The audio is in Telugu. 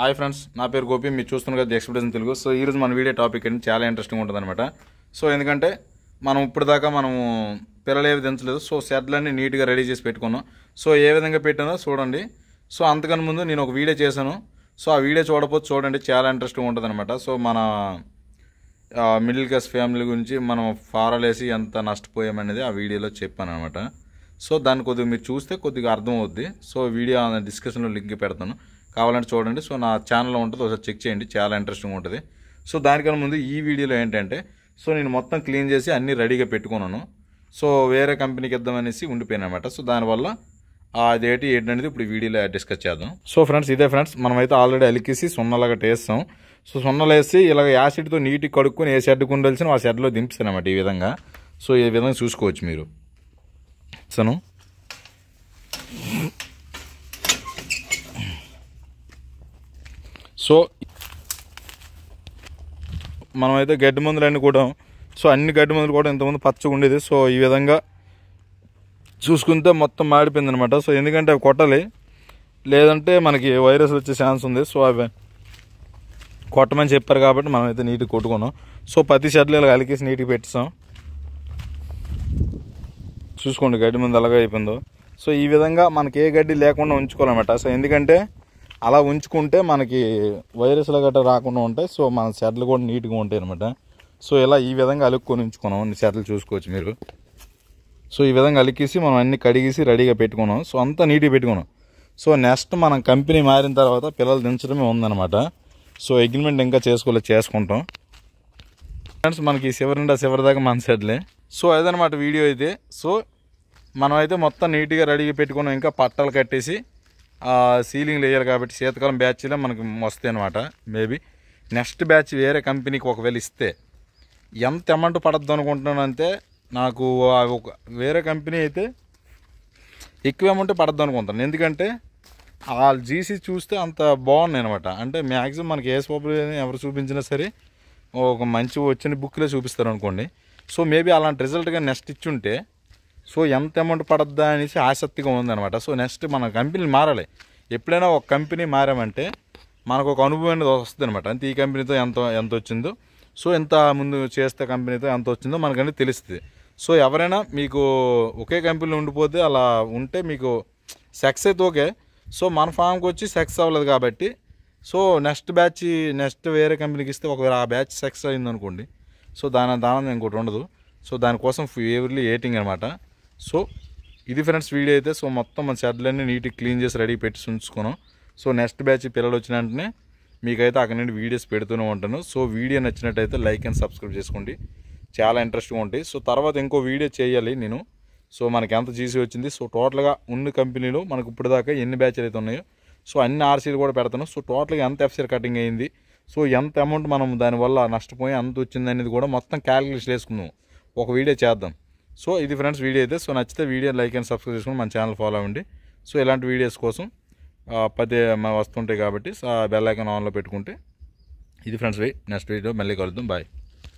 హాయ్ ఫ్రెండ్స్, నా పేరు గోపి. మీరు చూస్తున్నారు కదా ఎక్స్ప్రెషన్ తెలుగు. సో ఈరోజు మన వీడియో టాపిక్ అనేది చాలా ఇంట్రెస్టింగ్ ఉంటుంది అనమాట. సో ఎందుకంటే మనం ఇప్పటిదాకా మనము పిల్లలు ఏవి దించలేదు. సో షెడ్లన్నీ నీట్గా రెడీ చేసి పెట్టుకున్నాం. సో ఏ విధంగా పెట్టానో చూడండి. సో అంతకన్నా ముందు నేను ఒక వీడియో చేశాను. సో ఆ వీడియో చూడకపోతే చూడండి, చాలా ఇంట్రెస్టింగ్ ఉంటుంది అనమాట. సో మన మిడిల్ క్లాస్ ఫ్యామిలీ గురించి మనం ఫారాలేసి ఎంత నష్టపోయామనేది ఆ వీడియోలో చెప్పాను అనమాట. సో దాన్ని కొద్దిగా మీరు చూస్తే కొద్దిగా అర్థం అవుద్ది. సో వీడియో డిస్క్రిప్షన్లో లింక్ పెడతాను, కావాలంటే చూడండి. సో నా ఛానల్లో ఉంటుంది, ఒకసారి చెక్ చేయండి, చాలా ఇంట్రెస్టింగ్ ఉంటుంది. సో దానికన్నా ముందు ఈ వీడియోలో ఏంటంటే, సో నేను మొత్తం క్లీన్ చేసి అన్నీ రెడీగా పెట్టుకున్నాను. సో వేరే కంపెనీకి ఇద్దామనేసి ఉండిపోయాను అనమాట. సో దానివల్ల అదేంటి ఏంటనేది ఇప్పుడు వీడియోలో డిస్కస్ చేద్దాం. సో ఫ్రెండ్స్, ఇదే ఫ్రెండ్స్, మనమైతే ఆల్రెడీ అలికేసి సున్నలాగా వేస్తాం. సో సున్నలు వేసి ఇలాగ యాసిడ్తో నీట్గా కడుక్కొని ఏ షెడ్కి ఉండాల్సిన ఆ షెడ్లో దింపుతాను అనమాట ఈ విధంగా. సో ఈ విధంగా చూసుకోవచ్చు మీరు. సో మనమైతే గడ్డి మందులన్నీ కూడా, సో అన్ని గడ్డి మందులు కూడా ఇంతకుముందు పచ్చగా ఉండేది. సో ఈ విధంగా చూసుకుంటే మొత్తం మాడిపోయింది అనమాట. సో ఎందుకంటే అవి కొట్టాలి, లేదంటే మనకి వైరస్ వచ్చే ఛాన్స్ ఉంది. సో అవి కొట్టమని చెప్పారు కాబట్టి మనమైతే నీట్గా కొట్టుకున్నాం. సో ప్రతి షెడ్లు ఇలా అలికేసి నీట్గా పెట్టాం. చూసుకోండి గడ్డి మందు అలాగే అయిపోయిందో. సో ఈ విధంగా మనకి ఏ గడ్డి లేకుండా ఉంచుకోవాలన్నమాట. సో ఎందుకంటే అలా ఉంచుకుంటే మనకి వైరస్లు గట్రా రాకుండా ఉంటాయి. సో మన షెడ్లు కూడా నీట్గా ఉంటాయి అనమాట. సో ఇలా ఈ విధంగా అలుక్కొని ఉంచుకున్నాం. అన్ని షెడ్లు చూసుకోవచ్చు మీరు. సో ఈ విధంగా అలికేసి మనం అన్ని కడిగేసి రెడీగా పెట్టుకున్నాం. సో అంతా నీట్గా పెట్టుకున్నాం. సో నెక్స్ట్ మనం కంపెనీ మారిన తర్వాత పిల్లలు దించడమే ఉందన్నమాట. సో అగ్రిమెంట్ ఇంకా చేసుకుంటాం ఫ్రెండ్స్. మనకి చివరి దాకా మన షెడ్లే. సో అదనమాట వీడియో అయితే. సో మనమైతే మొత్తం నీట్గా రెడీగా పెట్టుకున్నాం. ఇంకా పట్టాలు కట్టేసి సీలింగ్లు వేయాలి కాబట్టి శీతకాలం బ్యాచ్లో మనకి వస్తాయి అనమాట. మేబీ నెక్స్ట్ బ్యాచ్ వేరే కంపెనీకి ఒకవేళ ఇస్తే ఎంత అమౌంట్ పడద్దు అనుకుంటున్నాను అంటే, నాకు ఒక వేరే కంపెనీ అయితే ఎక్కువ అమౌంట్ పడద్దు అనుకుంటాను. ఎందుకంటే ఆ జీసీ చూస్తే అంత బాగున్నాయి అనమాట. అంటే మ్యాక్సిమం మనకి ఏ సోపులు ఎవరు చూపించినా సరే ఒక మంచి వచ్చిన బుక్లే చూపిస్తారు అనుకోండి. సో మేబీ అలాంటి రిజల్ట్గా నెక్స్ట్ ఇచ్చుంటే సో ఎంత అమౌంట్ పడద్దా అనేసి ఆసక్తిగా ఉందన్నమాట. సో నెక్స్ట్ మన కంపెనీ మారాలి. ఎప్పుడైనా ఒక కంపెనీ మారామంటే మనకు ఒక అనుభవం అనేది వస్తుంది అనమాట. అంటే ఈ కంపెనీతో ఎంత వచ్చిందో, సో ఎంత ముందు చేస్తే కంపెనీతో ఎంత వచ్చిందో మనకనేది తెలుస్తుంది. సో ఎవరైనా మీకు ఒకే కంపెనీలో ఉండిపోతే అలా ఉంటే మీకు సక్సెస్ అయితే ఓకే. సో మన ఫామ్కి వచ్చి సక్సెస్ అవ్వలేదు కాబట్టి సో నెక్స్ట్ వేరే కంపెనీకి ఇస్తే ఒకవేళ ఆ బ్యాచ్ సక్సెస్ అయిందనుకోండి, సో దాని ఇంకోటి ఉండదు. సో దానికోసం ఫేవర్లీ ఏటింగ్ అనమాట. సో ఇది ఫ్రెండ్స్ వీడియో అయితే. సో మొత్తం మన షెడ్లన్నీ నీట్గా క్లీన్ చేసి రెడీ పెట్టి ఉంచుకున్నాం. సో నెక్స్ట్ బ్యాచ్ పిల్లలు వచ్చిన వెంటనే మీకైతే అక్కడ నుండి వీడియోస్ పెడుతూనే ఉంటాను. సో వీడియో నచ్చినట్టయితే లైక్ అండ్ సబ్స్క్రైబ్ చేసుకోండి, చాలా ఇంట్రెస్ట్గా ఉంటాయి. సో తర్వాత ఇంకో వీడియో చేయాలి నేను. సో మనకి ఎంత జీసీ వచ్చింది, సో టోటల్గా ఉన్న కంపెనీలో మనకు ఇప్పటిదాకా ఎన్ని బ్యాచ్లు అయితే ఉన్నాయో సో అన్ని ఆర్సీలు కూడా పెడతాను. సో టోటల్గా ఎంత ఎఫ్సీఆర్ కటింగ్ అయింది, సో ఎంత అమౌంట్ మనం దానివల్ల నష్టపోయి ఎంత వచ్చింది అనేది కూడా మొత్తం క్యాలిక్యులేషన్ వేసుకుందాం, ఒక వీడియో చేద్దాం. సో ఇది ఫ్రెండ్స్ వీడియో అయితే. సో నచ్చితే వీడియో లైక్ అండ్ సబ్స్క్రైబ్ చేసుకుని మన ఛానల్ ఫాలో అవ్వండి. సో ఇలాంటి వీడియోస్ కోసం వస్తుంటాయి కాబట్టి బెల్ ఐకాన్ ఆన్లో పెట్టుకుంటే. ఇది ఫ్రెండ్స్ నెక్స్ట్ వీడియో మళ్ళీ కలుద్దాం. బాయ్.